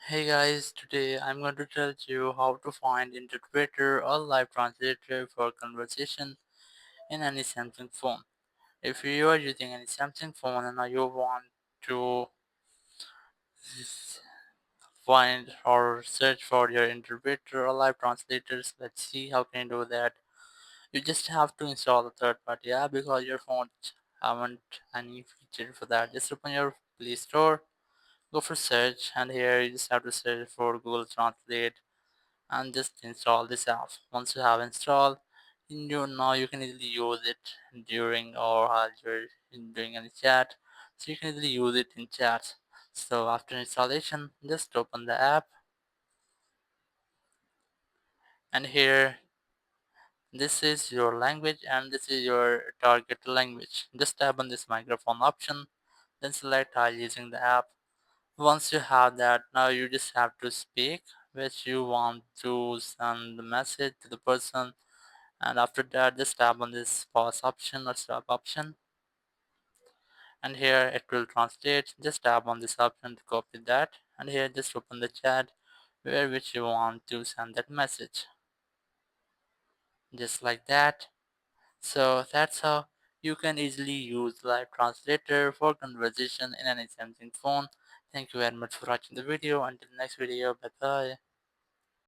Hey guys, today I'm going to tell you how to find interpreter or live translator for conversation in any Samsung phone. If you are using any Samsung phone and you want to find or search for your interpreter or live translators, let's see how can you do that. You just have to install a third party app because your phone haven't any feature for that. Just open your Play Store, go for search, and here you just have to search for Google Translate and just install this app. Once you have installed, now you can easily use it during or while you're doing any chat. So you can easily use it in chat. So after installation, just open the app, and here this is your language and this is your target language. Just tap on this microphone option, then select I using the app. Once you have that, now you just have to speak which you want to send the message to the person, and after that just tap on this pause option or stop option, and here it will translate. Just tap on this option to copy that, and here just open the chat where which you want to send that message, just like that. So that's how you can easily use live translator for conversation in any Samsung phone. Thank you very much for watching the video. Until next video, bye bye.